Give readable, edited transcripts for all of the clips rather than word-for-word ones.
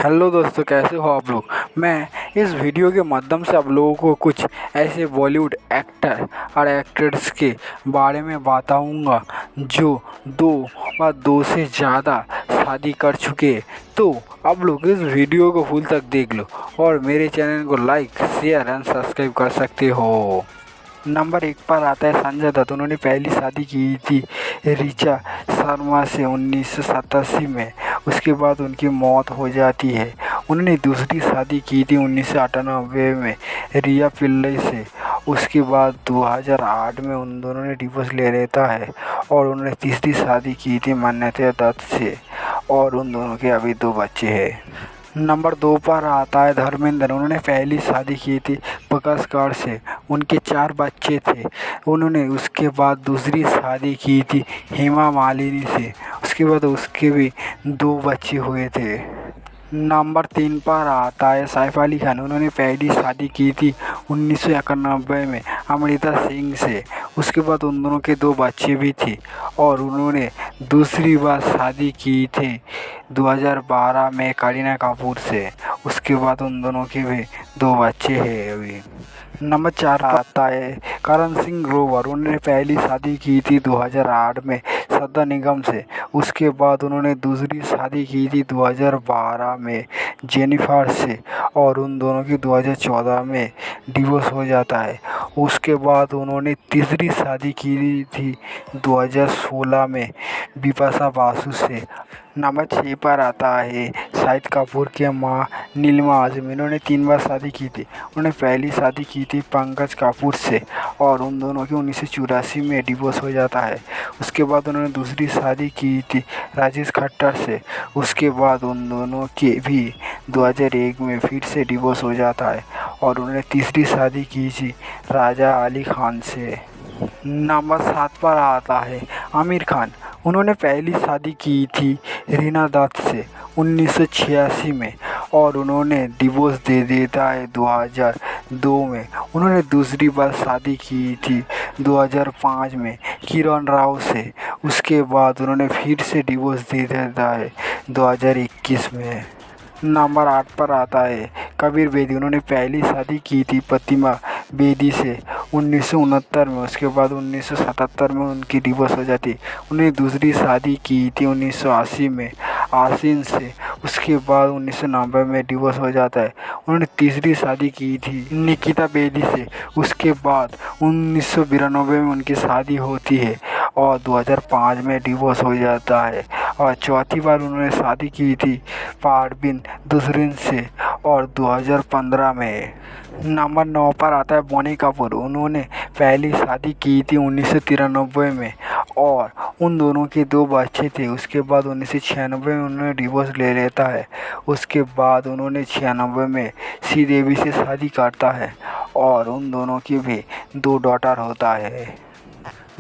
Hello दोस्तों, कैसे हो आप लोग। मैं इस वीडियो के माध्यम से आप लोगों को कुछ ऐसे बॉलीवुड एक्टर और एक्ट्रेस के बारे में बताऊंगा जो दो से ज़्यादा शादी कर चुके। तो आप लोग इस वीडियो को फुल तक देख लो और मेरे चैनल को लाइक, शेयर एंड सब्सक्राइब कर सकते हो। नंबर 1 पर आता है संजय दत्त। उन्होंने पहली शादी की थी ऋचा शर्मा से 1987 में। उसके बाद उनकी मौत हो जाती है। उन्होंने दूसरी शादी की थी 1998 में रिया पिल्लई से। उसके बाद 2008 में उन दोनों ने डिवोर्स ले लेता है और उन्होंने तीसरी शादी की थी मान्यता दत्त से और उन दोनों के अभी 2 बच्चे हैं। नंबर 2 पर आता है धर्मेंद्र। उन्होंने पहली शादी की थी प्रकाश कौर से। उनके 4 बच्चे थे। उन्होंने उसके बाद दूसरी शादी की थी हेमा मालिनी से। उसके बाद उसके भी 2 बच्चे हुए थे। नंबर 3 पर आता है सैफ अली खान। उन्होंने पहली शादी की थी 1991 में अमृता सिंह से। उसके बाद उन दोनों के 2 बच्चे भी थे और उन्होंने दूसरी बार शादी की थी 2012 में करीना कपूर से। उसके बाद उन दोनों के भी 2 बच्चे हैं अभी। नंबर 4 आता है करण सिंह ग्रोवर। उन्होंने पहली शादी की थी 2008 में श्रद्धा निगम से। उसके बाद उन्होंने दूसरी शादी की थी 2012 में जेनिफर से और उन दोनों की 2014 में डिवोर्स हो जाता है। उसके बाद उन्होंने तीसरी शादी की थी 2016 में बिपाशा बासु से। नंबर 6 पर आता है शाहिद कपूर की मां नीलिमा आज़मी। उन्होंने 3 बार शादी की थी। उन्होंने पहली शादी की थी पंकज कपूर से और उन दोनों की 1984 में डिवोर्स हो जाता है। उसके बाद उन्होंने दूसरी शादी की थी राजेश खट्टर से। उसके बाद उन दोनों की भी 2001 में फिर से डिवोर्स हो जाता है और उन्होंने तीसरी शादी की थी राजा अली खान से। नंबर 7 पर आता है आमिर खान। उन्होंने पहली शादी की थी रीना दत्त से 1986 में और उन्होंने डिवोर्स दे देता है 2002 में। उन्होंने दूसरी बार शादी की थी 2005 में किरण राव से। उसके बाद उन्होंने फिर से डिवोर्स दे देता है 2021 में। नंबर 8 पर आता है कबीर बेदी। उन्होंने पहली शादी की थी प्रतिमा बेदी से 1969 में। उसके बाद 1977 में उनकी डिवोर्स हो जाती। उन्होंने दूसरी शादी की थी 1980 में आसिन से। उसके बाद 1990 में डिवोर्स हो जाता है। उन्होंने तीसरी शादी की थी निकिता बेदी से। उसके बाद 1992 में उनकी शादी होती है और 2005 में डिवोर्स हो जाता है और चौथी बार उन्होंने शादी की थी परवीन दुसरिन से और 2015 में। नंबर 9 पर आता है बोनी कपूर। उन्होंने पहली शादी की थी 1993 में और उन दोनों के 2 बच्चे थे। उसके बाद 1996 में उन्होंने डिवोर्स ले लेता है। उसके बाद उन्होंने 96 में श्रीदेवी से शादी करता है और उन दोनों की भी 2 डॉटर होता है।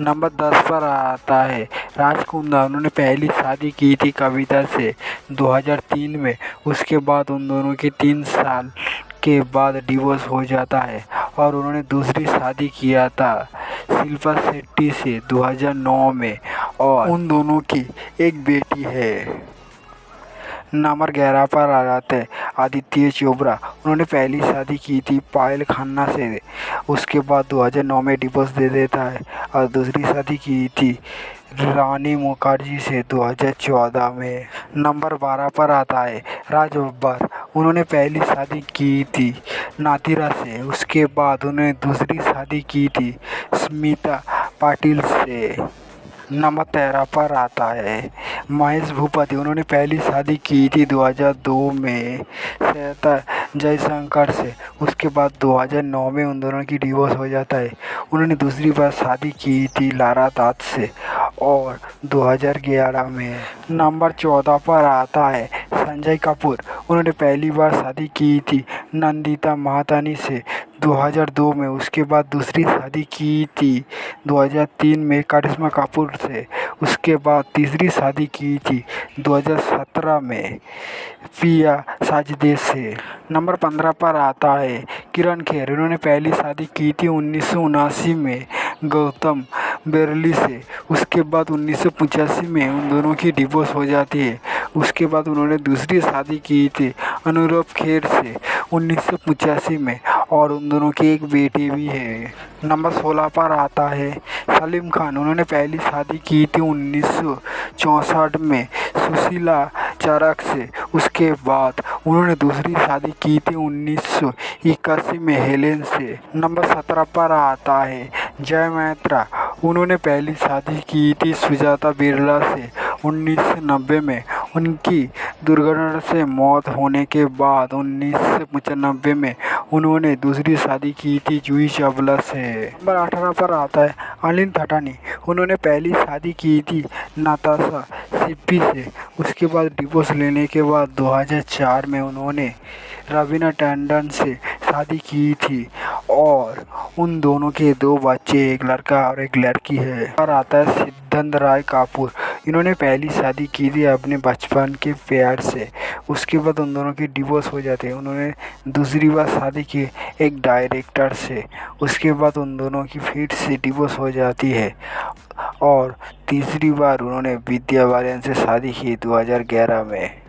नंबर 10 पर आता है राजकुंद्रा। उन्होंने पहली शादी की थी कविता से 2003 में। उसके बाद उन दोनों की 3 साल के बाद डिवोर्स हो जाता है और उन्होंने दूसरी शादी किया था शिल्पा शेट्टी से 2009 में और उन दोनों की एक बेटी है। नंबर 11 पर आ जाते हैं आदित्य चोपड़ा। उन्होंने पहली शादी की थी पायल खन्ना से। उसके बाद 2009 में डिवोर्स दे देता है और दूसरी शादी की थी रानी मुखर्जी से 2014 में। नंबर 12 पर आता है राज बब्बर। उन्होंने पहली शादी की थी नातिरा से। उसके बाद उन्होंने दूसरी शादी की थी स्मिता पाटिल से। नंबर 13 पर आता है महेश भूपति। उन्होंने पहली शादी की थी 2002 में श्वेता जयशंकर से। उसके बाद 2009 में उन दोनों की डिवोर्स हो जाता है। उन्होंने दूसरी बार शादी की थी लारा दत्त से और 2011 में। नंबर 14 पर आता है संजय कपूर। उन्होंने पहली बार शादी की थी नंदिता महातानी से 2002 में। उसके बाद दूसरी शादी की थी 2003 में करिश्मा कपूर से। उसके बाद तीसरी शादी की थी 2017 में पिया साजदे से। नंबर 15 पर आता है किरण खेर। उन्होंने पहली शादी की थी 1979 में गौतम बेरली से। उसके बाद 1985 में उन दोनों की डिवोर्स हो जाती है। उसके बाद उन्होंने दूसरी शादी की थी अनुरूप खेर से 1985 में और उन दोनों की एक बेटी भी है। नंबर 16 पर आता है सलीम खान। उन्होंने पहली शादी की थी 1964 में सुशीला चरक से। उसके बाद उन्होंने दूसरी शादी की थी 1981 में हेलेन से। नंबर 17 पर आता है जय मैत्रा। उन्होंने पहली शादी की थी सुजाता बिरला से 1990 में। उनकी दुर्घटना से मौत होने के बाद 1995 में उन्होंने दूसरी शादी की थी जूही चावला से। नंबर 18 पर आता है अनिल थटानी। उन्होंने पहली शादी की थी नाताशा सिप्पी से। उसके बाद डिवोर्स लेने के बाद 2004 में उन्होंने रवीना टंडन से शादी की थी और उन दोनों के 2 बच्चे, एक लड़का और एक लड़की है। पर आता है सिद्धांत राय कपूर। इन्होंने पहली शादी की थी अपने बचपन के प्यार से। उसके बाद उन दोनों की डिवोर्स हो जाती है। उन्होंने दूसरी बार शादी की एक डायरेक्टर से। उसके बाद उन दोनों की फिर से डिवोर्स हो जाती है और तीसरी बार उन्होंने विद्या बालन से शादी की 2011 में।